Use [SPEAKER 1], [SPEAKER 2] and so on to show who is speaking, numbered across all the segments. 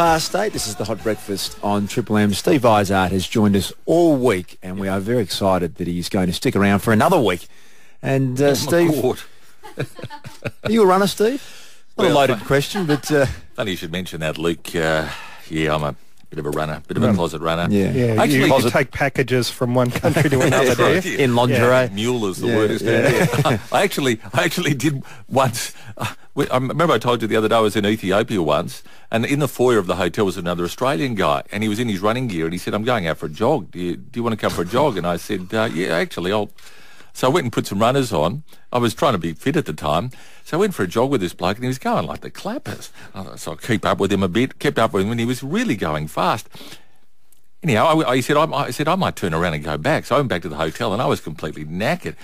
[SPEAKER 1] Past 8, this is the Hot Breakfast on Triple M. Steve Vizard has joined us all week, and we are very excited that he's going to stick around for another week. And Steve, are you a runner, Steve? Not a loaded question, but...
[SPEAKER 2] Funny you should mention that, Luke. Yeah, I'm a bit of a runner, bit of a closet runner.
[SPEAKER 3] Yeah,
[SPEAKER 2] actually,
[SPEAKER 3] you take packages from one country to another, do you?
[SPEAKER 1] In lingerie.
[SPEAKER 2] Yeah, mule is the worst. Yeah. I actually did once. I remember I told you the other day I was in Ethiopia once, and in the foyer of the hotel was another Australian guy, and he was in his running gear, and he said, "I'm going out for a jog. Do you want to come for a jog?" And I said, "Yeah, actually, I'll." So I went and put some runners on. I was trying to be fit at the time. So I went for a jog with this bloke, and he was going like the clappers. So I keep up with him a bit, kept up with him, and he was really going fast. Anyhow, I said, I might turn around and go back. So I went back to the hotel, and I was completely knackered.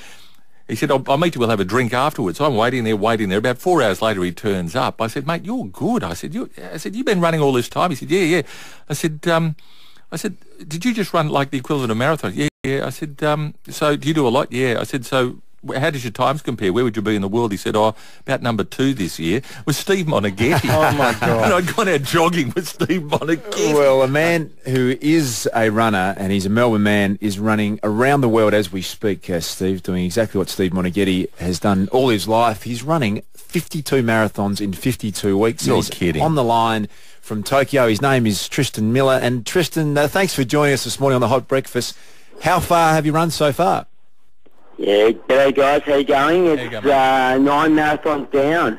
[SPEAKER 2] He said, I'll meet you, we'll have a drink afterwards. So I'm waiting there. About 4 hours later, he turns up. I said, "Mate, you're good." I said, "You've been running all this time?" He said, "Yeah." I said, "Did you just run like the equivalent of marathon?" Yeah. I said, "So do you do a lot?" Yeah. I said, "So how does your times compare? Where would you be in the world?" He said, "About number 2 this year with Steve Monaghetti."
[SPEAKER 3] Oh, my God.
[SPEAKER 2] And I'd gone out jogging with Steve Monaghetti.
[SPEAKER 1] Well, a man who is a runner, and he's a Melbourne man, is running around the world as we speak, Steve, doing exactly what Steve Monaghetti has done all his life. He's running 52 marathons in 52 weeks.
[SPEAKER 2] You're
[SPEAKER 1] He's
[SPEAKER 2] kidding.
[SPEAKER 1] on the line from Tokyo. His name is Tristan Miller. And Tristan, thanks for joining us this morning on the Hot Breakfast. How far have you run so far?
[SPEAKER 4] Yeah, g'day guys, how you going? It's 9 marathons down.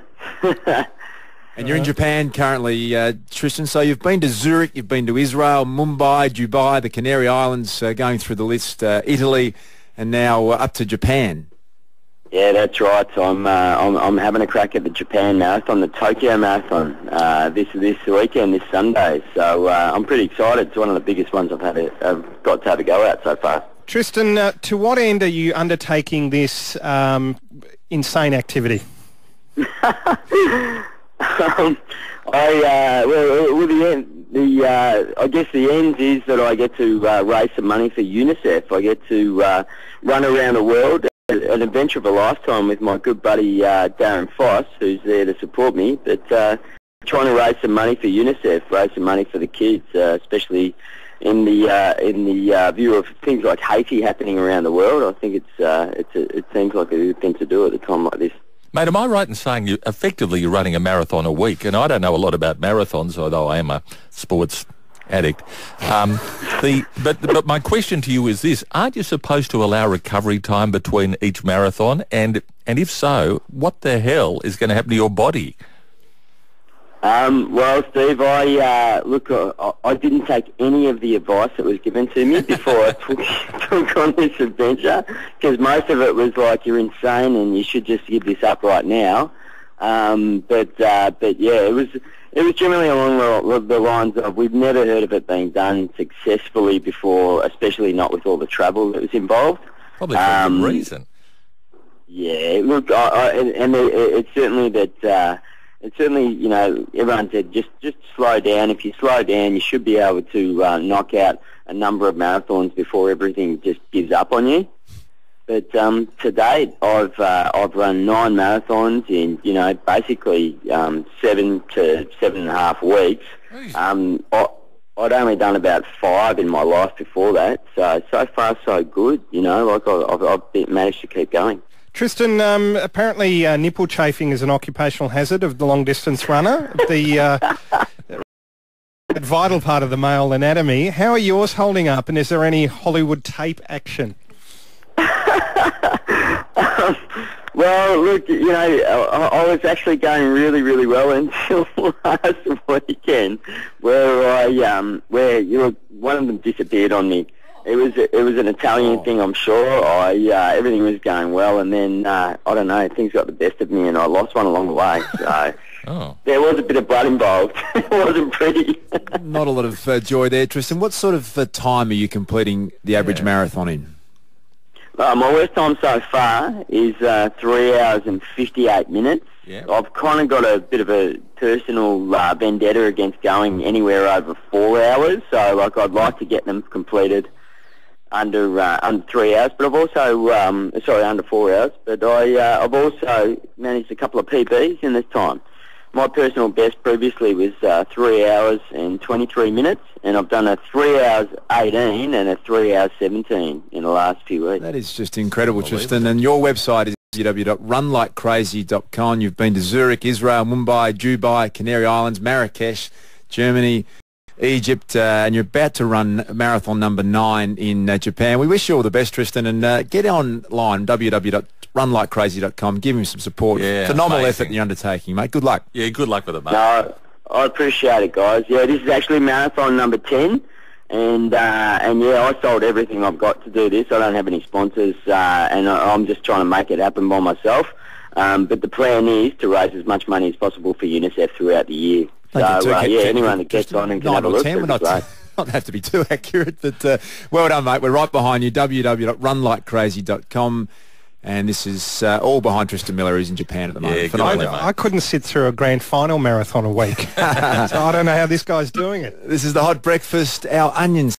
[SPEAKER 1] And you're in Japan currently, Tristan. So you've been to Zurich, you've been to Israel, Mumbai, Dubai, the Canary Islands, going through the list, Italy, and now up to Japan.
[SPEAKER 4] Yeah, that's right. So I'm having a crack at the Japan Marathon, the Tokyo Marathon, this weekend, this Sunday. So I'm pretty excited. It's one of the biggest ones I've got to have a go at so far.
[SPEAKER 3] Tristan, to what end are you undertaking this insane activity?
[SPEAKER 4] I guess the end is that I get to raise some money for UNICEF. I get to run around the world, an adventure of a lifetime with my good buddy Darren Foss, who's there to support me. But trying to raise some money for UNICEF, raise some money for the kids, especially in the view of things like Haiti happening around the world. I think it seems like a good thing to do at a time like this.
[SPEAKER 2] Mate, am I right in saying you're running a marathon a week? And I don't know a lot about marathons, although I am a sports addict. But my question to you is this: aren't you supposed to allow recovery time between each marathon? And if so, what the hell is going to happen to your body?
[SPEAKER 4] Well, Steve, I didn't take any of the advice that was given to me before I took on this adventure, because most of it was like, you're insane and you should just give this up right now. But yeah, it was generally along the lines of, we've never heard of it being done successfully before, especially not with all the travel that was involved.
[SPEAKER 2] Probably for a good reason.
[SPEAKER 4] Yeah, look, it's certainly that. It's certainly, you know, everyone said just slow down. If you slow down, you should be able to knock out a number of marathons before everything just gives up on you. But to date, I've run 9 marathons in, you know, basically 7 to 7.5 weeks. I'd only done about 5 in my life before that. So far so good. You know, like I've managed to keep going.
[SPEAKER 3] Tristan, apparently nipple chafing is an occupational hazard of the long-distance runner, the vital part of the male anatomy. How are yours holding up, and is there any Hollywood tape action?
[SPEAKER 4] Well, look, you know, I was actually going really, really well until last weekend, where one of them disappeared on me. It was an Italian thing, I'm sure. Everything was going well, and then I don't know, things got the best of me, and I lost one along the way. So there was a bit of blood involved. It wasn't pretty.
[SPEAKER 1] Not a lot of joy there, Tristan. What sort of time are you completing the average marathon in?
[SPEAKER 4] My worst time so far is 3 hours and 58 minutes.
[SPEAKER 2] Yeah.
[SPEAKER 4] I've kind of got a bit of a personal vendetta against going anywhere over 4 hours. So, like, I'd like to get them completed under 3 hours. But I've also, under 4 hours. But I've also managed a couple of PBs in this time. my personal best previously was 3 hours and 23 minutes, and I've done a 3 hours 18 and a 3 hours 17 in the last few weeks.
[SPEAKER 1] That is just incredible, Tristan. And your website is www.runlikecrazy.com. You've been to Zurich, Israel, Mumbai, Dubai, Canary Islands, Marrakesh, Germany, Egypt, and you're about to run marathon number 9 in Japan. We wish you all the best, Tristan, and get online, www.runlikecrazy.com. Give him some support.
[SPEAKER 2] Yeah,
[SPEAKER 1] phenomenal
[SPEAKER 2] amazing.
[SPEAKER 1] effort in your undertaking, mate. Good luck.
[SPEAKER 2] Yeah, good luck with it, mate.
[SPEAKER 4] No, I appreciate it, guys. Yeah, this is actually marathon number 10, and yeah, I sold everything I've got to do this. I don't have any sponsors, and I'm just trying to make it happen by myself. But the plan is to raise as much money as possible for UNICEF throughout the year. So, yeah, anyone that gets on and can have a look,
[SPEAKER 1] we're not have to be too accurate, but well done, mate. We're right behind you, www.runlikecrazy.com. And this is all behind Tristan Miller, who's in Japan at the moment.
[SPEAKER 2] Yeah,
[SPEAKER 3] I couldn't sit through a grand final marathon a week. So I don't know how this guy's doing it.
[SPEAKER 1] This is the Hot Breakfast. Our onions